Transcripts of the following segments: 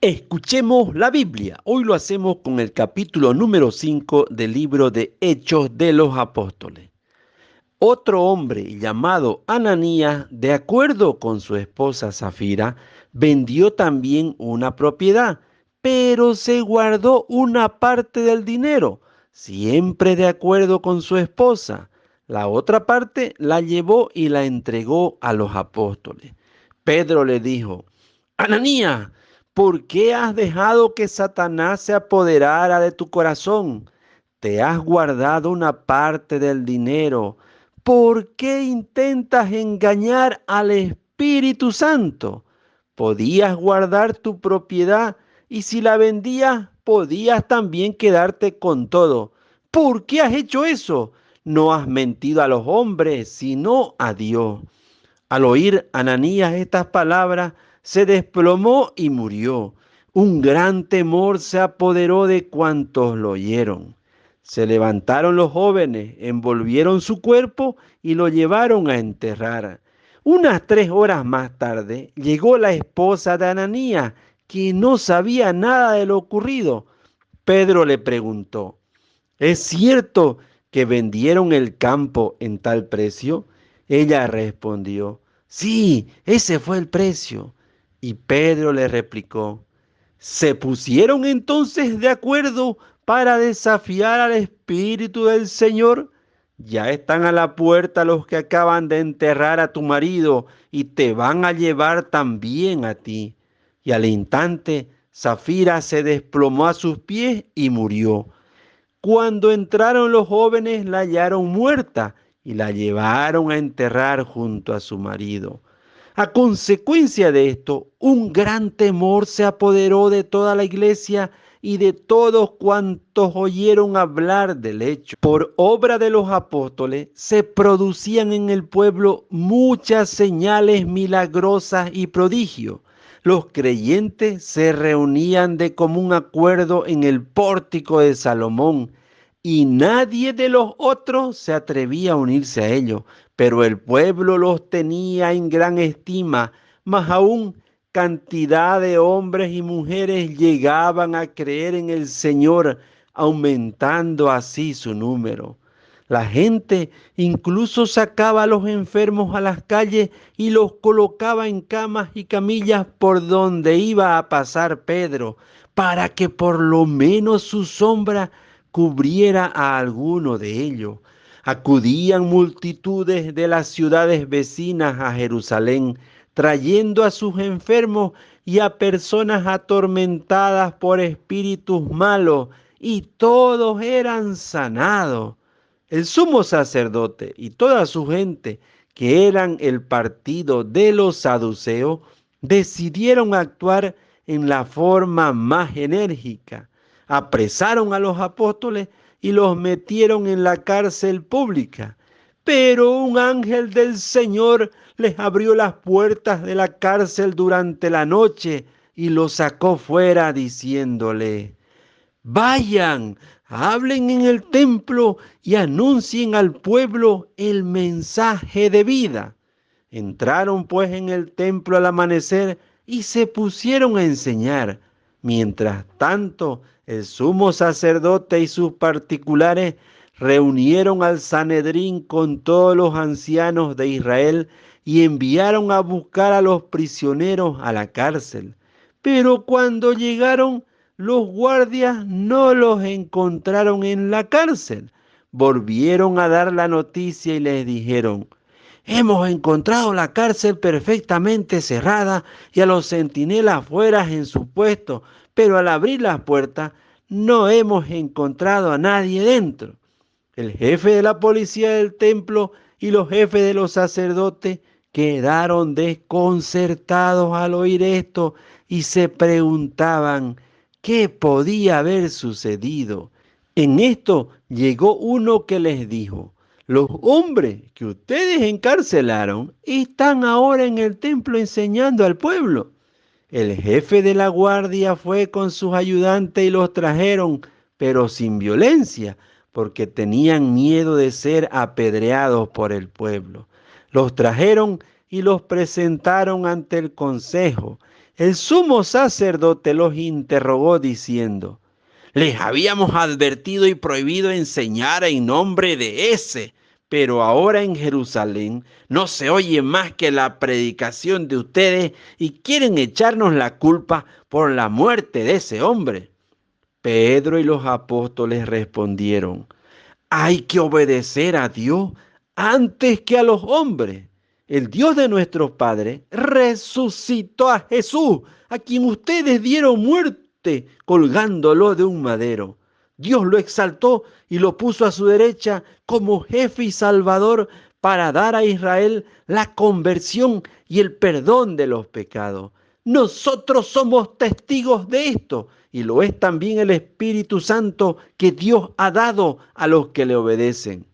Escuchemos la Biblia. Hoy lo hacemos con el capítulo número 5 del libro de Hechos de los Apóstoles. Otro hombre llamado Ananías, de acuerdo con su esposa Zafira, vendió también una propiedad, pero se guardó una parte del dinero, siempre de acuerdo con su esposa. La otra parte la llevó y la entregó a los apóstoles. Pedro le dijo: Ananías, ¿por qué has dejado que Satanás se apoderara de tu corazón? Te has guardado una parte del dinero. ¿Por qué intentas engañar al Espíritu Santo? Podías guardar tu propiedad y si la vendías, podías también quedarte con todo. ¿Por qué has hecho eso? No has mentido a los hombres, sino a Dios. Al oír Ananías estas palabras, se desplomó y murió. Un gran temor se apoderó de cuantos lo oyeron. Se levantaron los jóvenes, envolvieron su cuerpo y lo llevaron a enterrar. Unas 3 horas más tarde llegó la esposa de Ananías, que no sabía nada de lo ocurrido. Pedro le preguntó: ¿Es cierto que vendieron el campo en tal precio? Ella respondió: Sí, ese fue el precio. Y Pedro le replicó: ¿Se pusieron entonces de acuerdo para desafiar al Espíritu del Señor? Ya están a la puerta los que acaban de enterrar a tu marido y te van a llevar también a ti. Y al instante, Zafira se desplomó a sus pies y murió. Cuando entraron los jóvenes, la hallaron muerta y la llevaron a enterrar junto a su marido. A consecuencia de esto, un gran temor se apoderó de toda la iglesia y de todos cuantos oyeron hablar del hecho. Por obra de los apóstoles se producían en el pueblo muchas señales milagrosas y prodigios. Los creyentes se reunían de común acuerdo en el pórtico de Salomón y nadie de los otros se atrevía a unirse a ellos, pero el pueblo los tenía en gran estima, más aún cantidad de hombres y mujeres llegaban a creer en el Señor, aumentando así su número. La gente incluso sacaba a los enfermos a las calles y los colocaba en camas y camillas por donde iba a pasar Pedro, para que por lo menos su sombra cubriera a alguno de ellos. Acudían multitudes de las ciudades vecinas a Jerusalén, trayendo a sus enfermos y a personas atormentadas por espíritus malos, y todos eran sanados. El sumo sacerdote y toda su gente, que eran el partido de los saduceos, decidieron actuar en la forma más enérgica. Apresaron a los apóstoles y los metieron en la cárcel pública. Pero un ángel del Señor les abrió las puertas de la cárcel durante la noche y los sacó fuera diciéndole: Vayan, hablen en el templo y anuncien al pueblo el mensaje de vida. Entraron pues en el templo al amanecer y se pusieron a enseñar. Mientras tanto, el sumo sacerdote y sus particulares reunieron al Sanedrín con todos los ancianos de Israel y enviaron a buscar a los prisioneros a la cárcel. Pero cuando llegaron, los guardias no los encontraron en la cárcel. Volvieron a dar la noticia y les dijeron: Hemos encontrado la cárcel perfectamente cerrada y a los centinelas fuera en su puesto, pero al abrir las puertas no hemos encontrado a nadie dentro. El jefe de la policía del templo y los jefes de los sacerdotes quedaron desconcertados al oír esto y se preguntaban qué podía haber sucedido. En esto llegó uno que les dijo: Los hombres que ustedes encarcelaron están ahora en el templo enseñando al pueblo. El jefe de la guardia fue con sus ayudantes y los trajeron, pero sin violencia, porque tenían miedo de ser apedreados por el pueblo. Los trajeron y los presentaron ante el consejo. El sumo sacerdote los interrogó diciendo: les habíamos advertido y prohibido enseñar en nombre de ese, pero ahora en Jerusalén no se oye más que la predicación de ustedes y quieren echarnos la culpa por la muerte de ese hombre. Pedro y los apóstoles respondieron: hay que obedecer a Dios antes que a los hombres. El Dios de nuestros padres resucitó a Jesús, a quien ustedes dieron muerte colgándolo de un madero. Dios lo exaltó y lo puso a su derecha como jefe y salvador para dar a Israel la conversión y el perdón de los pecados. Nosotros somos testigos de esto y lo es también el Espíritu Santo que Dios ha dado a los que le obedecen.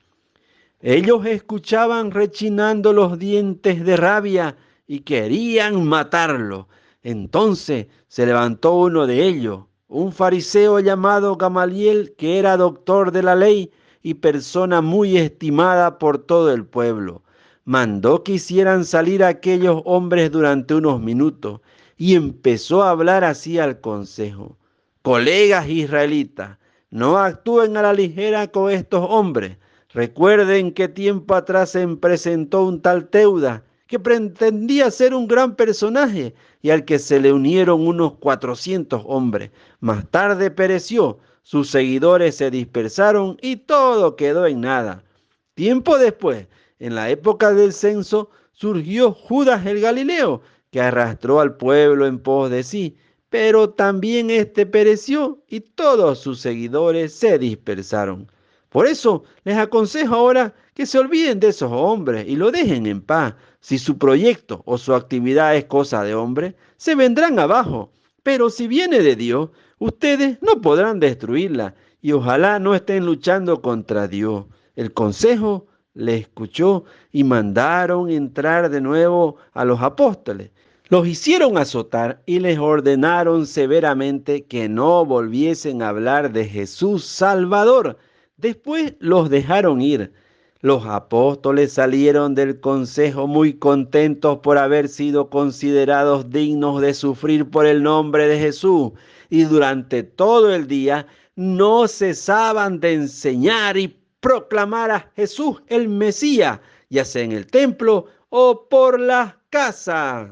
Ellos escuchaban rechinando los dientes de rabia y querían matarlo. Entonces se levantó uno de ellos, un fariseo llamado Gamaliel, que era doctor de la ley y persona muy estimada por todo el pueblo. Mandó que hicieran salir a aquellos hombres durante unos minutos y empezó a hablar así al consejo: colegas israelitas, no actúen a la ligera con estos hombres. Recuerden que tiempo atrás se presentó un tal Teudas que pretendía ser un gran personaje y al que se le unieron unos 400 hombres. Más tarde pereció, sus seguidores se dispersaron y todo quedó en nada. Tiempo después, en la época del censo, surgió Judas el Galileo, que arrastró al pueblo en pos de sí, pero también éste pereció y todos sus seguidores se dispersaron. Por eso les aconsejo ahora que se olviden de esos hombres y lo dejen en paz. Si su proyecto o su actividad es cosa de hombre, se vendrán abajo. Pero si viene de Dios, ustedes no podrán destruirla y ojalá no estén luchando contra Dios. El consejo le escuchó y mandaron entrar de nuevo a los apóstoles. Los hicieron azotar y les ordenaron severamente que no volviesen a hablar de Jesús Salvador. Después los dejaron ir. Los apóstoles salieron del consejo muy contentos por haber sido considerados dignos de sufrir por el nombre de Jesús, y durante todo el día no cesaban de enseñar y proclamar a Jesús el Mesías, ya sea en el templo o por las casas.